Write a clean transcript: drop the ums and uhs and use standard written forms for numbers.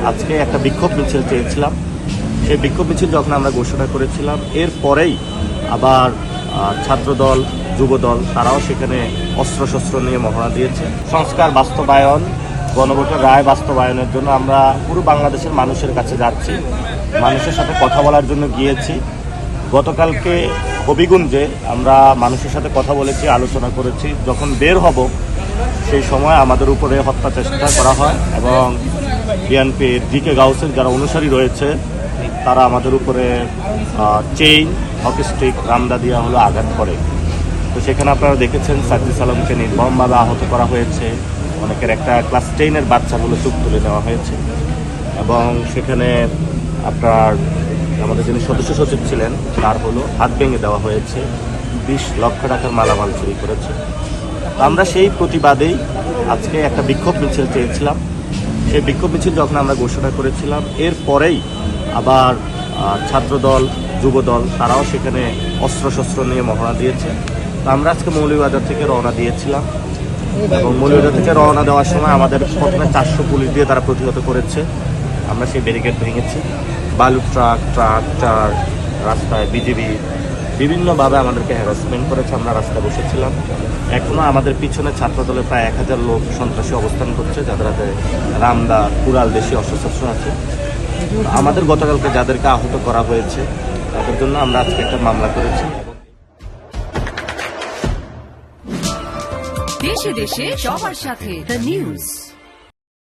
আজকে একটা বিক্ষোভ মিছিল চেয়েছিলাম। সেই বিক্ষোভ মিছিল যখন আমরা ঘোষণা করেছিলাম, এরপরেই আবার ছাত্রদল, যুবদল তারাও সেখানে অস্ত্রশস্ত্র নিয়ে মহড়া দিয়েছে। সংস্কার বাস্তবায়ন, গণভোটের রায় বাস্তবায়নের জন্য আমরা পুরো বাংলাদেশের মানুষের কাছে যাচ্ছি, মানুষের সাথে কথা বলার জন্য গিয়েছি। গতকালকে হবিগঞ্জে আমরা মানুষের সাথে কথা বলেছি, আলোচনা করেছি। যখন বের হব সেই সময় আমাদের উপরে হত্যা চেষ্টা করা হয় এবং বিএনপির ডিকে গাউসের যারা অনুসারী রয়েছে তারা আমাদের উপরে চেইন, হকি স্টিক, রামদা দিয়া হলো আঘাত করে। তো সেখানে আপনারা দেখেছেন সাজ্জিদ সালামকে নির্মমভাবে আহত করা হয়েছে। অনেকের একটা ক্লাস 10-এর বাচ্চাগুলো চোখ তুলে নেওয়া হয়েছে এবং সেখানে আপনার আমাদের যিনি সদস্য সচিব ছিলেন তার হলো হাত ভেঙে দেওয়া হয়েছে। 20 লক্ষ টাকার মালামাল চুরি করেছে। আমরা সেই প্রতিবাদেই আজকে একটা বিক্ষোভ মিছিল চেয়েছিলাম। সেই বিক্ষোভ মিছিল যখন আমরা ঘোষণা করেছিলাম, এরপরেই আবার ছাত্রদল, যুবদল তারাও সেখানে অস্ত্রশস্ত্র নিয়ে মহড়া দিয়েছে। তো আমরা আজকে মৌলভীবাজার থেকে রওনা দিয়েছিলাম এবং মৌলভীবাজার থেকে রওনা দেওয়ার সময় আমাদের প্রথমে 400 পুলিশ দিয়ে তারা প্রতিহত করেছে। আমরা সেই ব্যারিকেড ভেঙেছি। বালু ট্রাক্টর রাস্তায় বিজিবি বিভিন্নভাবে আমাদেরকে হ্যারাসমেন্ট করেছে। আমরা রাস্তায় বসেছিলাম। এখনও আমাদের পিছনে ছাত্রদলের প্রায় 1000 লোক সন্ত্রাসী অবস্থান করছে, যাদের হাতে রামদা, কুড়াল, দেশি অস্ত্রশস্ত্র আছে। আমাদের গতকালকে যাদেরকে আহত করা হয়েছে তাদের জন্য আমরা আজকে একটা মামলা করেছি। দেশে দেশে সবার সাথে দ্য নিউজ।